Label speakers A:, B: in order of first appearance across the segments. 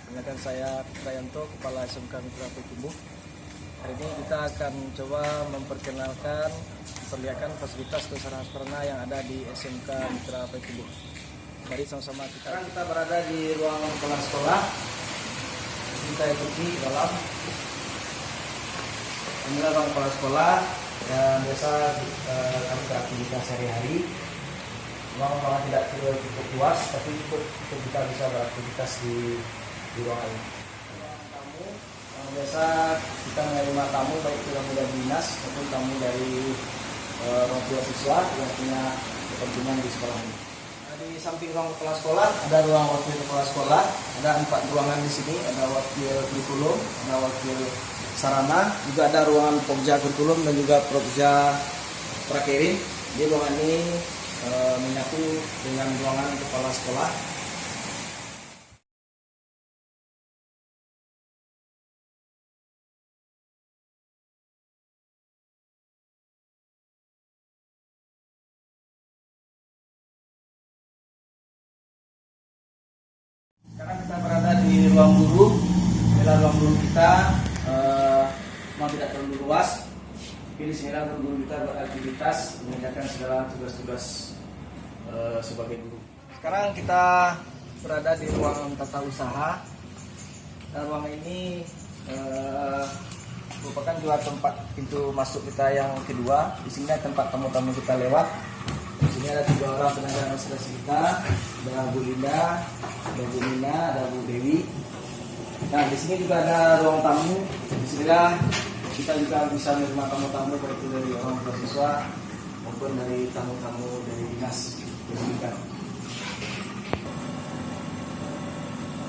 A: Dengan saya Prayanto, Kepala SMK Mitra Payakumbuh. Hari ini kita akan coba memperkenalkan, memperlihatkan fasilitas dan sarana yang ada di SMK Mitra Payakumbuh. Mari sama-sama kita. Sekarang kita berada di ruang kepala sekolah. Kita ikuti ke dalam. Inilah ruang kepala sekolah yang biasa kami beraktivitas sehari-hari. Memang tidak cukup luas, tapi cukup kita bisa beraktivitas di ruangan ini. Ruang tamu yang biasa kita menerima tamu, baik itu tamu dari dinas maupun tamu dari orang tua siswa yang punya kepentingan di sekolah ini. Nah, di samping ruang kepala sekolah ada ruang wakil kepala sekolah, ada 4 ruangan di sini, ada wakil kurikulum, ada wakil sarana, juga ada ruangan pokja kurikulum dan juga pokja prakerin. Di ruangan ini menyatu dengan ruangan kepala sekolah. Sekarang kita berada di ruang guru. Inilah ruang guru kita, memang tidak terlalu luas, tapi di sini ruang guru kita beraktivitas mengerjakan segala tugas-tugas sebagai guru. Sekarang kita berada di ruang tata usaha. Dan ruang ini merupakan juga tempat pintu masuk kita yang kedua. Di sini tempat tamu-tamu kita lewat. Di sini ada 3 orang tenaga administrasi kita, ada Bu Linda, ada Bu Nina, ada Bu Dewi. Nah, di sini juga ada ruang tamu. Di sinilah kita juga bisa menerima tamu-tamu baik itu dari orang tua siswa maupun dari tamu-tamu dari dinas pendidikan.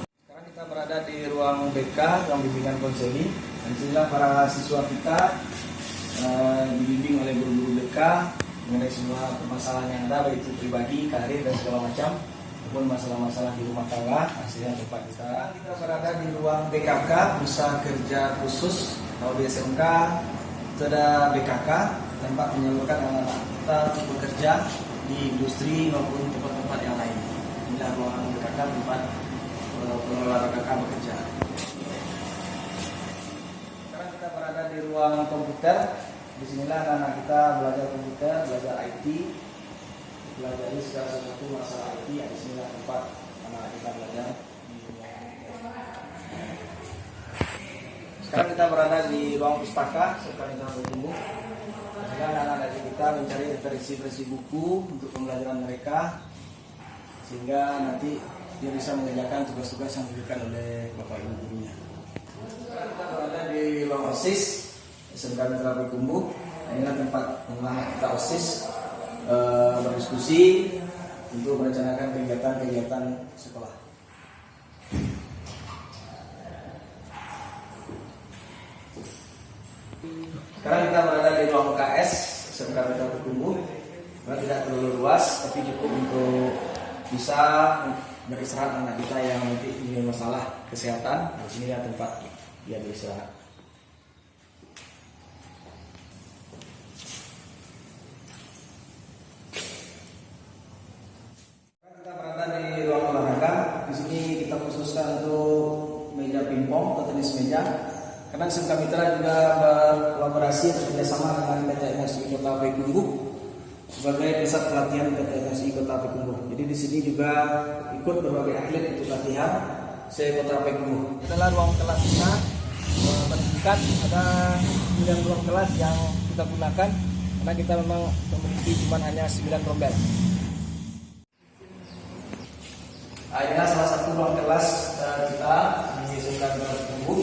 A: Sekarang kita berada di ruang BK, ruang bimbingan konseling. Dan sinilah para siswa kita dibimbing oleh guru-guru BK mengenai semua permasalahan yang ada, baik itu pribadi, karir dan segala macam, maupun masalah-masalah di rumah tangga. Hasilnya tempat kita berada di ruang BKK, usaha kerja khusus. Kalau di SMK itu ada BKK, tempat menyalurkan anak-anak kita untuk bekerja di industri maupun tempat-tempat yang lain. Inilah ruangan BKK, tempat pengelola BKK bekerja. Sekarang kita berada di ruang komputer. Di sinilah anak-anak kita belajar komputer, belajar IT, belajar segala sesuatu masalah IT. Di sinilah tempat anak kita belajar. Sekarang kita berada di ruang pustaka, sekarang kita bertumbuh. Sekarang anak-anak kita mencari referensi buku untuk pembelajaran mereka, sehingga nanti dia bisa mengerjakan tugas-tugas yang diberikan oleh bapak ibu gurunya. Sekarang kita berada di ruang OSIS SMK Mitra Payakumbuh. Inilah tempat anak kita OSIS berdiskusi untuk merencanakan kegiatan-kegiatan sekolah. Sekarang kita berada di ruang UKS SMK Mitra Payakumbuh. Tidak terlalu luas, tapi cukup untuk bisa beristirahat anak kita yang nanti punya masalah kesehatan. Di sini ya tempat dia beristirahat. Kita berada di ruang olahraga. Di sini kita khususkan untuk meja pingpong atau tenis meja. Karena SMK Mitra juga berkolaborasi bekerjasama dengan PT MSI Kota Payakumbuh sebagai pusat pelatihan PT MSI Kota Payakumbuh. Jadi di sini juga ikut berbagai atlet untuk latihan se-Kota Payakumbuh. Adalah ruang kelas kita pendidikan, ada 9 ruang kelas yang kita gunakan karena kita memang memiliki cuma hanya 9 rombel. Inilah salah satu ruang kelas kita di SMK Mitra Payakumbuh.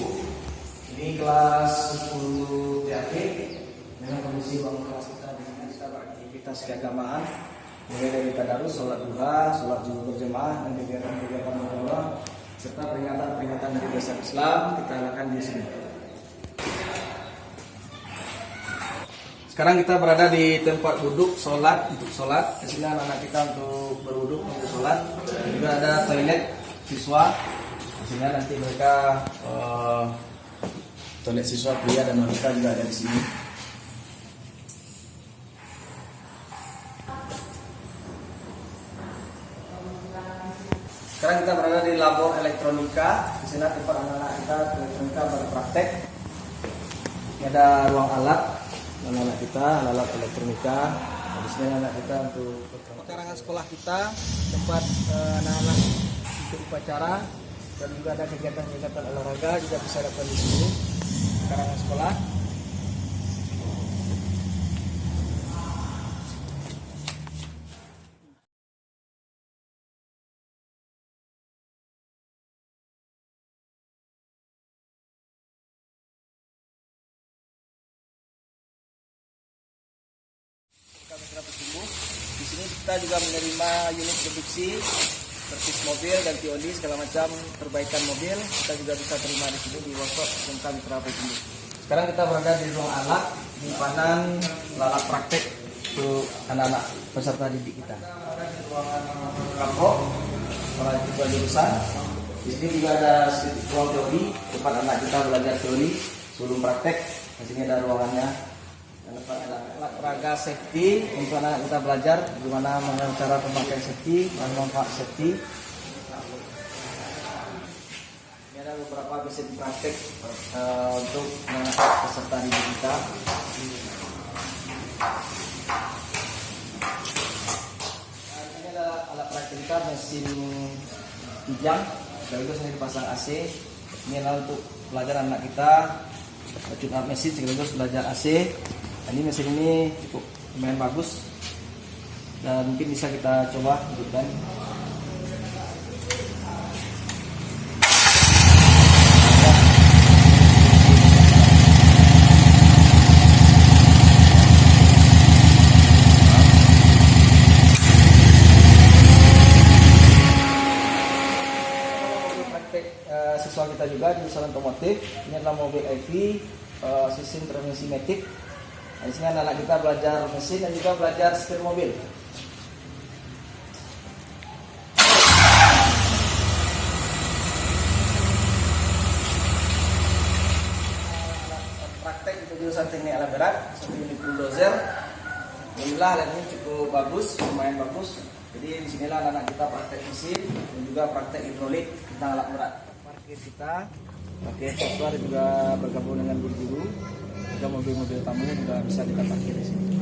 A: Ini kelas 10 TAP. Dengan kondisi ruang kelas kita di sini kita beraktivitas keagamaan, mulai dari tadarus, sholat duha, sholat zuhur berjamaah, dan kegiatan-kegiatan umroh serta peringatan-peringatan dari dasar Islam kita lakukan di sini. Sekarang kita berada di tempat duduk sholat untuk sholat. Di sini anak-anak kita untuk berwuduk untuk sholat. Juga ada toilet siswa. Di sini nanti mereka toilet siswa pria dan wanita juga ada di sini. Sekarang kita berada di labor elektronika. Di Di sini tempat anak-anak kita elektronika berpraktek. Ini ada ruang alat anak-anak kita, alat elektronika. Nah, di sini anak kita untuk pekarangan sekolah kita, tempat anak-anak ikut upacara dan juga ada kegiatan-kegiatan olahraga juga bisa dapat di sini. Pekarangan sekolah. Mitra Petumbuh. Di sini kita juga menerima unit produksi servis mobil, ganti oli, segala macam perbaikan mobil. Kita juga bisa terima di sini di workshop SMK Mitra Petumbuh. Sekarang kita berada di ruang alat penyimpanan alat praktek untuk anak-anak peserta didik kita. Ada di ruangan kampung, para juga jurusan. Di sini juga ada ruang teori, tempat anak kita belajar teori sebelum praktek. Di sini ada ruangannya. Alat peraga safety untuk anak kita belajar bagaimana cara pemakaian safety, manfaat safety. Ini ada beberapa basic praktek untuk peserta didik kita. Ini adalah alat praktek kita, mesin kijang, sekaligus ini dipasang AC. Ini adalah untuk belajar anak kita tune up mesin sekaligus belajar AC. Ini mesin ini cukup lumayan bagus dan mungkin bisa kita coba hidupkan. Praktek siswa kita juga di jurusan otomotif. Ini adalah mobil EV sistem transmisi matic. Nah, di sini anak-anak kita belajar mesin dan juga belajar setir mobil. Praktek untuk jurusan teknik alat berat seperti unit bulldozer. Alhamdulillah alat ini cukup bagus, lumayan bagus. Jadi di sinilah anak-anak kita praktek mesin dan juga praktek hidrolik tentang alat berat. Parkir kita pakai software juga bergabung dengan guru-guru. Juga mobil-mobil tamu juga bisa kita parkir di sini.